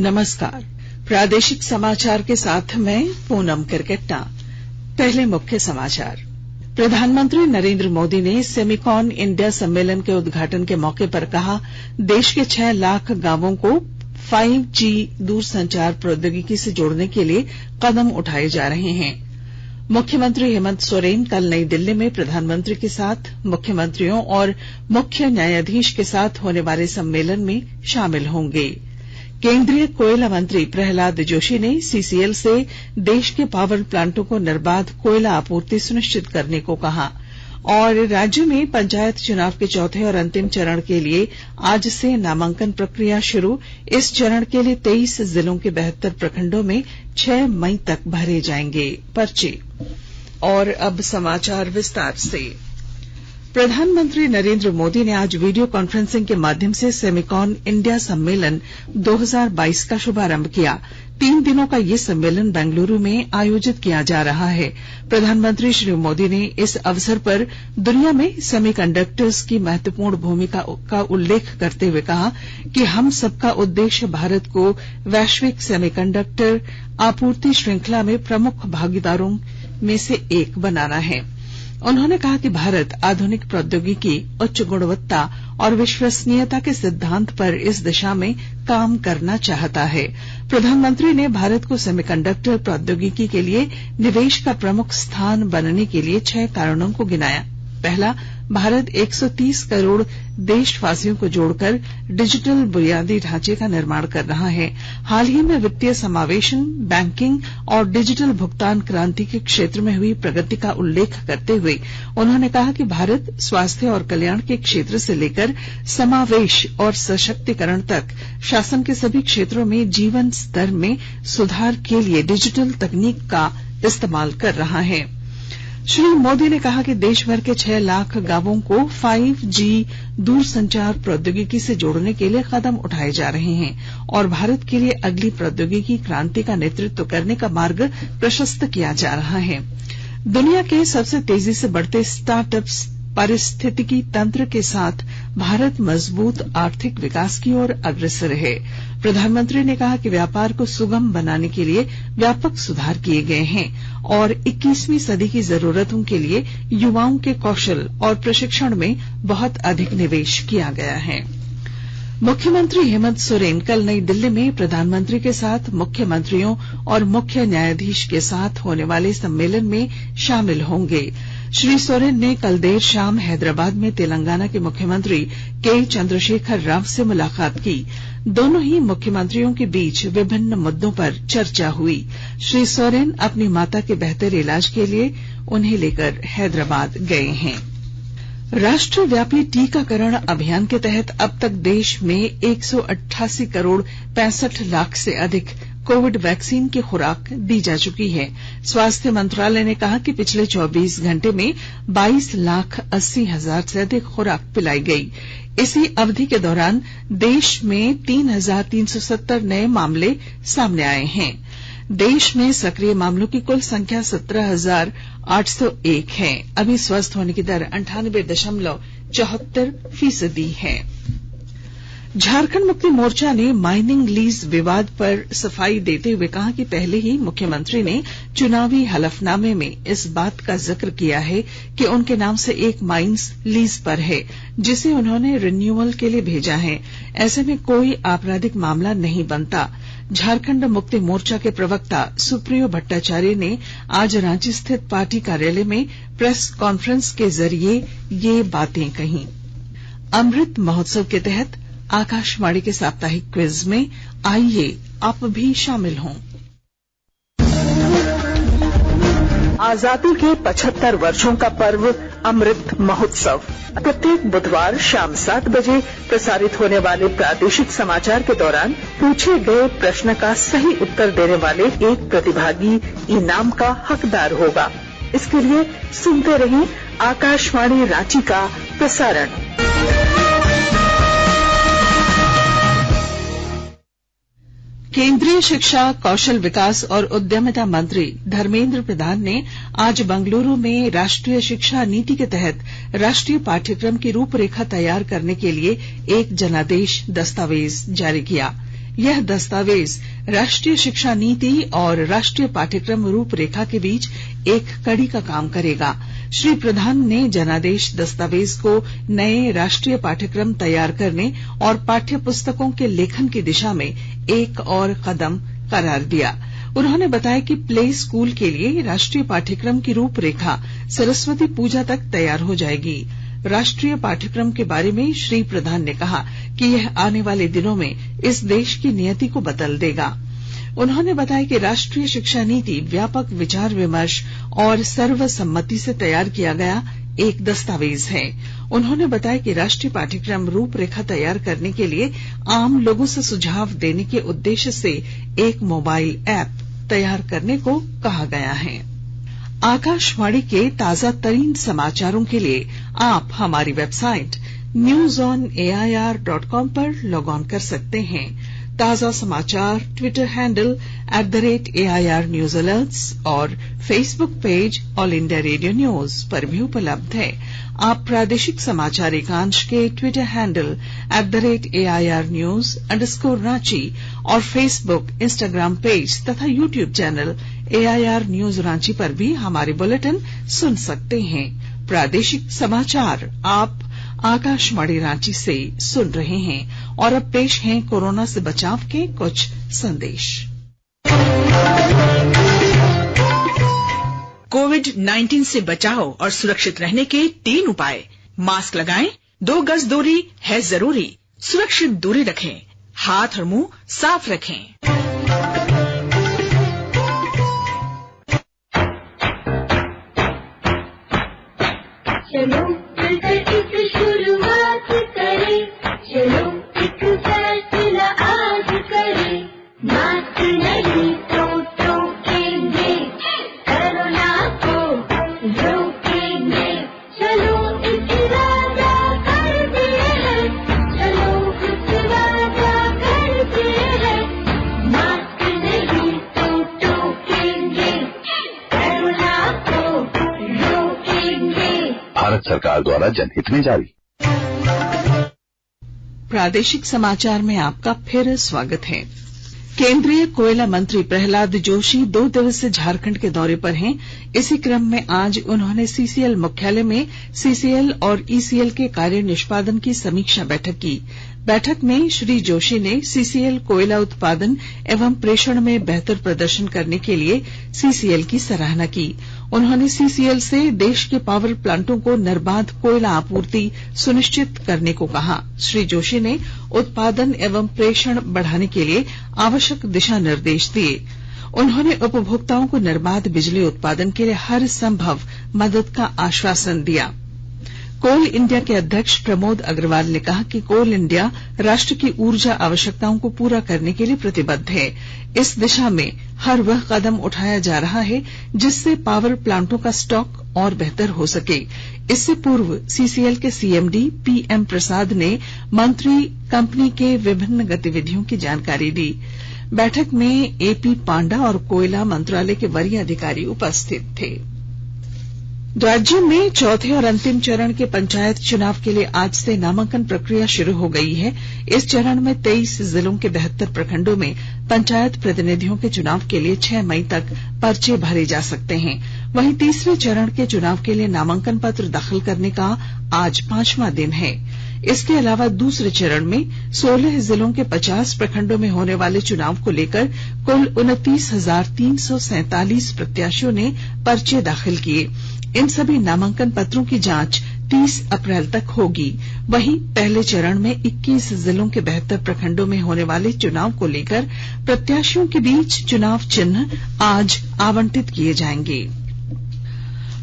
नमस्कार। प्रादेशिक समाचार के साथ मैं पूनम किरकेट्टा। पहले मुख्य समाचार। प्रधानमंत्री नरेंद्र मोदी ने सेमिकॉन इंडिया सम्मेलन के उद्घाटन के मौके पर कहा, देश के 6 लाख गांवों को 5G दूरसंचार प्रौद्योगिकी से जोड़ने के लिए कदम उठाए जा रहे हैं। मुख्यमंत्री हेमंत सोरेन कल नई दिल्ली में प्रधानमंत्री के साथ मुख्यमंत्रियों और मुख्य न्यायाधीश के साथ होने वाले सम्मेलन में शामिल होंगे। केंद्रीय कोयला मंत्री प्रहलाद जोशी ने सीसीएल से देश के पावर प्लांटों को निर्बाध कोयला आपूर्ति सुनिश्चित करने को कहा। और राज्य में पंचायत चुनाव के चौथे और अंतिम चरण के लिए आज से नामांकन प्रक्रिया शुरू। इस चरण के लिए 23 जिलों के 72 प्रखंडों में 6 मई तक भरे जाएंगे पर्चे। और अब समाचार विस्तार से। प्रधानमंत्री नरेंद्र मोदी ने आज वीडियो कॉन्फ्रेंसिंग के माध्यम से सेमिकॉन इंडिया सम्मेलन 2022 का शुभारंभ किया। 3 दिनों का ये सम्मेलन बेंगलुरु में आयोजित किया जा रहा है। प्रधानमंत्री श्री मोदी ने इस अवसर पर दुनिया में सेमीकंडक्टर्स की महत्वपूर्ण भूमिका का उल्लेख करते हुए कहा कि हम सबका उद्देश्य भारत को वैश्विक सेमीकंडक्टर आपूर्ति श्रृंखला में प्रमुख भागीदारों में से एक बनाना है। उन्होंने कहा कि भारत आधुनिक प्रौद्योगिकी, उच्च गुणवत्ता और विश्वसनीयता के सिद्धांत पर इस दिशा में काम करना चाहता है। प्रधानमंत्री ने भारत को सेमीकंडक्टर प्रौद्योगिकी के लिए निवेश का प्रमुख स्थान बनने के लिए 6 कारणों को गिनाया। पहला, भारत 130 करोड़ देशवासियों को जोड़कर डिजिटल बुनियादी ढांचे का निर्माण कर रहा है। हाल ही में वित्तीय समावेशन, बैंकिंग और डिजिटल भुगतान क्रांति के क्षेत्र में हुई प्रगति का उल्लेख करते हुए उन्होंने कहा कि भारत स्वास्थ्य और कल्याण के क्षेत्र से लेकर समावेश और सशक्तिकरण तक शासन के सभी क्षेत्रों में जीवन स्तर में सुधार के लिए डिजिटल तकनीक का इस्तेमाल कर रहा है। श्री मोदी ने कहा कि देश भर के 6 लाख गांवों को 5G दूरसंचार प्रौद्योगिकी से जोड़ने के लिए कदम उठाए जा रहे हैं और भारत के लिए अगली प्रौद्योगिकी क्रांति का नेतृत्व करने का मार्ग प्रशस्त किया जा रहा है। दुनिया के सबसे तेजी से बढ़ते स्टार्टअप्स पारिस्थितिकी तंत्र के साथ भारत मजबूत आर्थिक विकास की ओर अग्रसर है। प्रधानमंत्री ने कहा कि व्यापार को सुगम बनाने के लिए व्यापक सुधार किए गए हैं और 21वीं सदी की जरूरतों के लिए युवाओं के कौशल और प्रशिक्षण में बहुत अधिक निवेश किया गया है। मुख्यमंत्री हेमंत सोरेन कल नई दिल्ली में प्रधानमंत्री के साथ मुख्यमंत्रियों और मुख्य न्यायाधीश के साथ होने वाले सम्मेलन में शामिल होंगे। श्री सोरेन ने कल देर शाम हैदराबाद में तेलंगाना के मुख्यमंत्री के चंद्रशेखर राव से मुलाकात की। दोनों ही मुख्यमंत्रियों के बीच विभिन्न मुद्दों पर चर्चा हुई। श्री सोरेन अपनी माता के बेहतर इलाज के लिए उन्हें लेकर हैदराबाद गए हैं। राष्ट्रव्यापी टीकाकरण अभियान के तहत अब तक देश में 188 करोड़ 65 लाख से अधिक कोविड वैक्सीन की खुराक दी जा चुकी है। स्वास्थ्य मंत्रालय ने कहा कि पिछले 24 घंटे में 22,80,000 से अधिक खुराक पिलाई गई। इसी अवधि के दौरान देश में 3,370 नए मामले सामने आए हैं। देश में सक्रिय मामलों की कुल संख्या 17,801 है। अभी स्वस्थ होने की दर 98.74% है। झारखंड मुक्ति मोर्चा ने माइनिंग लीज विवाद पर सफाई देते हुए कहा कि पहले ही मुख्यमंत्री ने चुनावी हलफनामे में इस बात का जिक्र किया है कि उनके नाम से एक माइंस लीज पर है, जिसे उन्होंने रिन्यूअल के लिए भेजा है। ऐसे में कोई आपराधिक मामला नहीं बनता। झारखंड मुक्ति मोर्चा के प्रवक्ता सुप्रियो भट्टाचार्य ने आज रांची स्थित पार्टी कार्यालय में प्रेस कॉन्फ्रेंस के जरिए ये बातें कही। अमृत महोत्सव के तहत आकाशवाणी के साप्ताहिक क्विज में आइए आप भी शामिल हों। आजादी के 75 वर्षों का पर्व अमृत महोत्सव प्रत्येक बुधवार शाम 7 बजे प्रसारित होने वाले प्रादेशिक समाचार के दौरान पूछे गए प्रश्न का सही उत्तर देने वाले एक प्रतिभागी इनाम का हकदार होगा। इसके लिए सुनते रहिए आकाशवाणी रांची का प्रसारण। केंद्रीय शिक्षा, कौशल विकास और उद्यमिता मंत्री धर्मेंद्र प्रधान ने आज बंगलुरु में राष्ट्रीय शिक्षा नीति के तहत राष्ट्रीय पाठ्यक्रम की रूपरेखा तैयार करने के लिए एक जनादेश दस्तावेज जारी किया। यह दस्तावेज राष्ट्रीय शिक्षा नीति और राष्ट्रीय पाठ्यक्रम रूपरेखा के बीच एक कड़ी का काम करेगा। श्री प्रधान ने जनादेश दस्तावेज को नए राष्ट्रीय पाठ्यक्रम तैयार करने और पाठ्य पुस्तकों के लेखन की दिशा में एक और कदम करार दिया। उन्होंने बताया कि प्ले स्कूल के लिए राष्ट्रीय पाठ्यक्रम की रूपरेखा सरस्वती पूजा तक तैयार हो जाएगी। राष्ट्रीय पाठ्यक्रम के बारे में श्री प्रधान ने कहा कि यह आने वाले दिनों में इस देश की नियति को बदल देगा। उन्होंने बताया कि राष्ट्रीय शिक्षा नीति व्यापक विचार विमर्श और सर्वसम्मति से तैयार किया गया एक दस्तावेज है। उन्होंने बताया कि राष्ट्रीय पाठ्यक्रम रूपरेखा तैयार करने के लिए आम लोगों से सुझाव देने के उद्देश्य से एक मोबाइल ऐप तैयार करने को कहा गया है। आकाशवाणी के ताजा तरीन समाचारों के लिए आप हमारी वेबसाइट newsonair.com पर लॉग ऑन कर सकते हैं। ताजा समाचार Twitter handle @AIR News Alerts और Facebook page all India radio news पर भी उपलब्ध है। आप प्रादेशिक समाचार एकांश के ट्विटर हैंडल @AIR News _ और फेसबुक इंस्टाग्राम पेज तथा YouTube channel AIR News Ranchi पर भी हमारे बुलेटिन सुन सकते हैं। प्रादेशिक समाचार आप आकाशवाणी रांची से सुन रहे हैं और अब पेश हैं कोरोना से बचाव के कुछ संदेश। कोविड-19 से बचाव और सुरक्षित रहने के 3 उपाय। मास्क लगाएं, 2 गज दूरी है जरूरी, सुरक्षित दूरी रखें, हाथ और मुंह साफ रखें। चलो मिलकर इस शुरुआत करें, चलो एक फैसला आज करें, मास्क नहीं तो टोकेंगे, कोरोना को रोकेंगे, चलो इस वादा करते हैं, चलो इस वादा करते हैं, मास्क नहीं तो टोकेंगे, कोरोना को रोकेंगे। भारत सरकार द्वारा जनहित में जारी। प्रादेशिक समाचार में आपका फिर स्वागत है। केंद्रीय कोयला मंत्री प्रहलाद जोशी 2 दिवसीय झारखंड के दौरे पर हैं। इसी क्रम में आज उन्होंने सीसीएल मुख्यालय में सीसीएल और ईसीएल के कार्य निष्पादन की समीक्षा बैठक की। बैठक में श्री जोशी ने सीसीएल कोयला उत्पादन एवं प्रेषण में बेहतर प्रदर्शन करने के लिए सीसीएल की सराहना की। उन्होंने सीसीएल से देश के पावर प्लांटों को निर्बाध कोयला आपूर्ति सुनिश्चित करने को कहा। श्री जोशी ने उत्पादन एवं प्रेषण बढ़ाने के लिए आवश्यक दिशा निर्देश दिए। उन्होंने उपभोक्ताओं को निर्बाध बिजली उत्पादन के लिए हर संभव मदद का आश्वासन दिया। कोल इंडिया के अध्यक्ष प्रमोद अग्रवाल ने कहा कि कोल इंडिया राष्ट्र की ऊर्जा आवश्यकताओं को पूरा करने के लिए प्रतिबद्ध है। इस दिशा में हर वह कदम उठाया जा रहा है जिससे पावर प्लांटों का स्टॉक और बेहतर हो सके। इससे पूर्व सीसीएल के सीएमडी पीएम प्रसाद ने मंत्री कंपनी के विभिन्न गतिविधियों की जानकारी दी। बैठक में एपी पांडा और कोयला मंत्रालय के वरीय अधिकारी उपस्थित थे। राज्य में चौथे और अंतिम चरण के पंचायत चुनाव के लिए आज से नामांकन प्रक्रिया शुरू हो गई है। इस चरण में 23 जिलों के 72 प्रखंडों में पंचायत प्रतिनिधियों के चुनाव के लिए 6 मई तक पर्चे भरे जा सकते हैं। वहीं तीसरे चरण के चुनाव के लिए नामांकन पत्र दाखिल करने का आज 5वां दिन है। इसके अलावा दूसरे चरण में 16 जिलों के 50 प्रखंडों में होने वाले चुनाव को लेकर कुल 29,347 प्रत्याशियों ने पर्चे दाखिल किए। इन सभी नामांकन पत्रों की जांच 30 अप्रैल तक होगी। वहीं पहले चरण में 21 जिलों के 72 प्रखंडों में होने वाले चुनाव को लेकर प्रत्याशियों के बीच चुनाव चिन्ह आज आवंटित किए जाएंगे।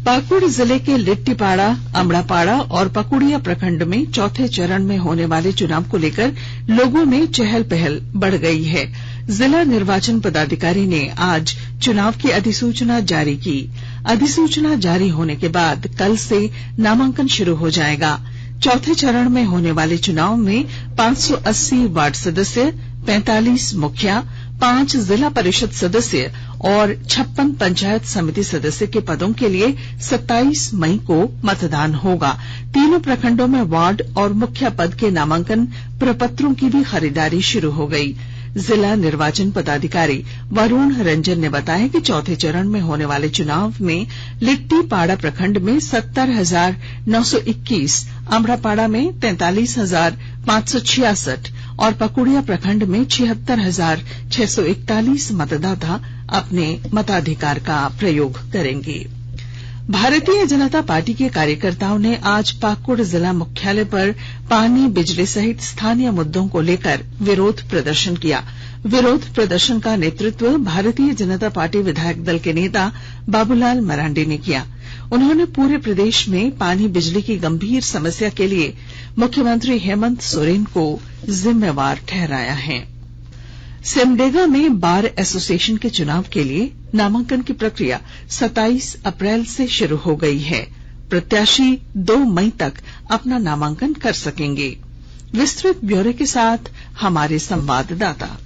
पाकुड़ जिले के लिट्टीपाड़ा, अमड़ापाड़ा और पकुड़िया प्रखंड में चौथे चरण में होने वाले चुनाव को लेकर लोगों में चहल पहल बढ़ गई है। जिला निर्वाचन पदाधिकारी ने आज चुनाव की अधिसूचना जारी की। अधिसूचना जारी होने के बाद कल से नामांकन शुरू हो जाएगा। चौथे चरण में होने वाले चुनाव में 580 वार्ड सदस्य, 45 मुखिया, 5 जिला परिषद सदस्य और 56 पंचायत समिति सदस्य के पदों के लिए 27 मई को मतदान होगा। तीनों प्रखंडों में वार्ड और मुखिया पद के नामांकन प्रपत्रों की भी खरीदारी शुरू हो गई। जिला निर्वाचन पदाधिकारी वरुण रंजन ने बताया कि चौथे चरण में होने वाले चुनाव में लिट्टीपाड़ा प्रखंड में 70,921, अमड़ापाड़ा में 43,566 और पकुड़िया प्रखंड में 76,641 मतदाता अपने मताधिकार का प्रयोग करेंगे। भारतीय जनता पार्टी के कार्यकर्ताओं ने आज पाकुड़ जिला मुख्यालय पर पानी, बिजली सहित स्थानीय मुद्दों को लेकर विरोध प्रदर्शन किया। विरोध प्रदर्शन का नेतृत्व भारतीय जनता पार्टी विधायक दल के नेता बाबूलाल मरांडी ने किया। उन्होंने पूरे प्रदेश में पानी, बिजली की गंभीर समस्या के लिए मुख्यमंत्री हेमंत सोरेन को जिम्मेवार ठहराया है। सिमडेगा में बार एसोसिएशन के चुनाव के लिए नामांकन की प्रक्रिया 27 अप्रैल से शुरू हो गई है। प्रत्याशी 2 मई तक अपना नामांकन कर सकेंगे। विस्तृत ब्यौरे के साथ हमारे संवाददाता।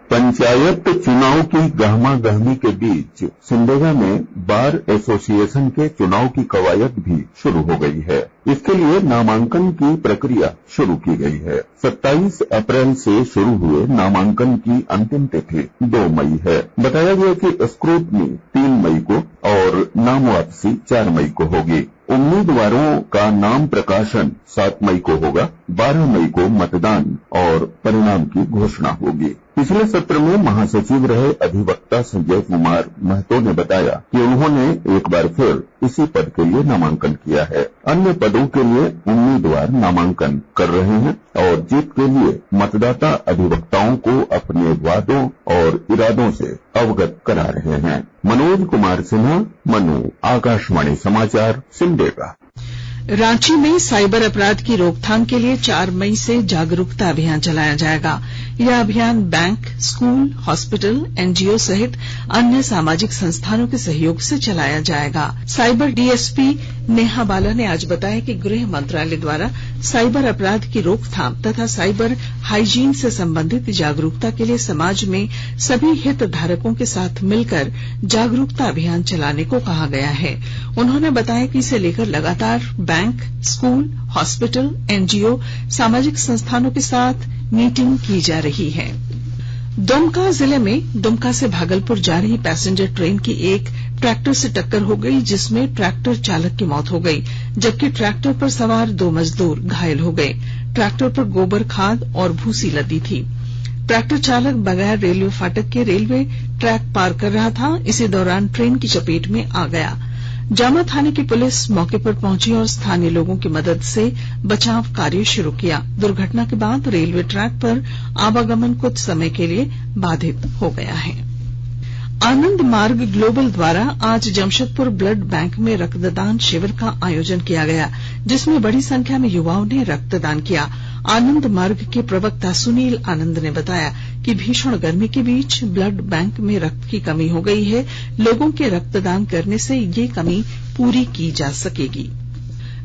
पंचायत चुनाव की गहमागहमी के बीच सिमडेगा में बार एसोसिएशन के चुनाव की कवायद भी शुरू हो गई है। इसके लिए नामांकन की प्रक्रिया शुरू की गई है। 27 अप्रैल से शुरू हुए नामांकन की अंतिम तिथि 2 मई है। बताया गया कि स्क्रूटनी 3 मई को और नाम वापसी 4 मई को होगी। उम्मीदवारों का नाम प्रकाशन 7 मई को होगा। 12 मई को मतदान और परिणाम की घोषणा होगी। पिछले सत्र में महासचिव रहे अधिवक्ता संजय कुमार महतो ने बताया कि उन्होंने एक बार फिर इसी पद के लिए नामांकन किया है। अन्य पदों के लिए उम्मीदवार नामांकन कर रहे हैं और जीत के लिए मतदाता अधिवक्ताओं को अपने वादों और इरादों से अवगत करा रहे हैं। मनोज कुमार सिन्हा, मनु, आकाशवाणी समाचार, सिमडेगा। रांची में साइबर अपराध की रोकथाम के लिए 4 मई से जागरूकता अभियान चलाया जाएगा। यह अभियान बैंक, स्कूल, हॉस्पिटल, एनजीओ सहित अन्य सामाजिक संस्थानों के सहयोग से चलाया जाएगा। साइबर डीएसपी नेहा बाला ने आज बताया कि गृह मंत्रालय द्वारा साइबर अपराध की रोकथाम तथा साइबर हाइजीन से संबंधित जागरूकता के लिए समाज में सभी हितधारकों के साथ मिलकर जागरूकता अभियान चलाने को कहा गया है। उन्होंने बताया कि इसे लेकर लगातार बैंक, स्कूल, हॉस्पिटल, एनजीओ, सामाजिक संस्थानों के साथ मीटिंग की जा रही है। दुमका जिले में दुमका से भागलपुर जा रही पैसेंजर ट्रेन की एक ट्रैक्टर से टक्कर हो गई, जिसमें ट्रैक्टर चालक की मौत हो गई, जबकि ट्रैक्टर पर सवार 2 मजदूर घायल हो गए। ट्रैक्टर पर गोबर खाद और भूसी लदी थी। ट्रैक्टर चालक बगैर रेलवे फाटक के रेलवे ट्रैक पार कर रहा था। इसी दौरान ट्रेन की चपेट में आ गया। जामा थाने की पुलिस मौके पर पहुंची और स्थानीय लोगों की मदद से बचाव कार्य शुरू किया। दुर्घटना के बाद रेलवे ट्रैक पर आवागमन कुछ समय के लिए बाधित हो गया है। आनंद मार्ग ग्लोबल द्वारा आज जमशेदपुर ब्लड बैंक में रक्तदान शिविर का आयोजन किया गया, जिसमें बड़ी संख्या में युवाओं ने रक्तदान किया। आनंद मार्ग के प्रवक्ता सुनील आनंद ने बताया कि भीषण गर्मी के बीच ब्लड बैंक में रक्त की कमी हो गई है। लोगों के रक्तदान करने से ये कमी पूरी की जा सकेगी।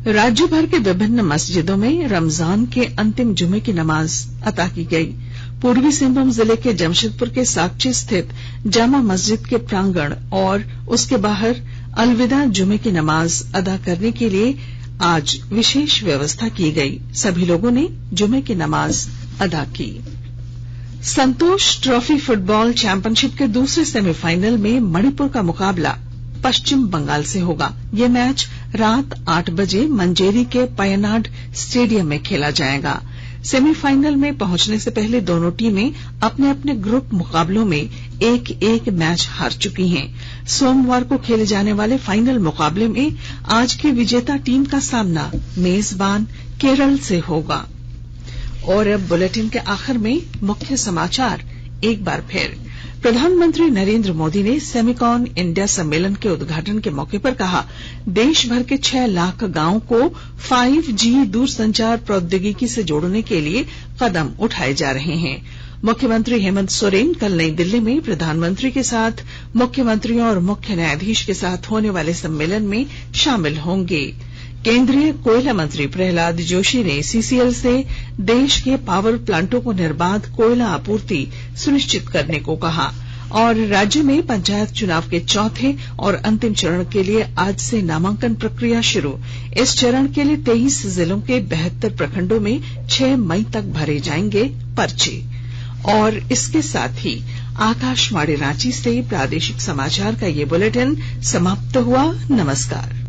राज्य भर के विभिन्न मस्जिदों में रमजान के अंतिम जुमे की नमाज अता की गई। पूर्वी सिंहभूम जिले के जमशेदपुर के साकची स्थित जामा मस्जिद के प्रांगण और उसके बाहर अलविदा जुमे की नमाज अदा करने के लिए आज विशेष व्यवस्था की गई। सभी लोगों ने जुमे की नमाज अदा की। संतोष ट्रॉफी फुटबॉल चैंपियनशिप के दूसरे सेमीफाइनल में मणिपुर का मुकाबला पश्चिम बंगाल से होगा। यह मैच रात 8 बजे मंजेरी के पयनाड स्टेडियम में खेला जाएगा। सेमीफाइनल में पहुंचने से पहले दोनों टीमें अपने अपने ग्रुप मुकाबलों में 1-1 मैच हार चुकी हैं। सोमवार को खेले जाने वाले फाइनल मुकाबले में आज की विजेता टीम का सामना मेजबान केरल से होगा। और अब बुलेटिन के आखिर में मुख्य समाचार एक बार फिर। प्रधानमंत्री नरेंद्र मोदी ने सेमिकॉन इंडिया सम्मेलन के उद्घाटन के मौके पर कहा, देश भर के 6 लाख गांवों को 5G दूरसंचार प्रौद्योगिकी से जोड़ने के लिए कदम उठाए जा रहे हैं। मुख्यमंत्री हेमंत सोरेन कल नई दिल्ली में प्रधानमंत्री के साथ मुख्यमंत्रियों और मुख्य न्यायाधीश के साथ होने वाले सम्मेलन में शामिल होंगे। केंद्रीय कोयला मंत्री प्रहलाद जोशी ने सीसीएल से देश के पावर प्लांटों को निर्बाध कोयला आपूर्ति सुनिश्चित करने को कहा। और राज्य में पंचायत चुनाव के चौथे और अंतिम चरण के लिए आज से नामांकन प्रक्रिया शुरू। इस चरण के लिए 23 जिलों के 72 प्रखंडों में 6 मई तक भरे जाएंगे पर्चे। और इसके साथ ही आकाशवाणी रांची से प्रादेशिक समाचार का ये बुलेटिन समाप्त हुआ। नमस्कार।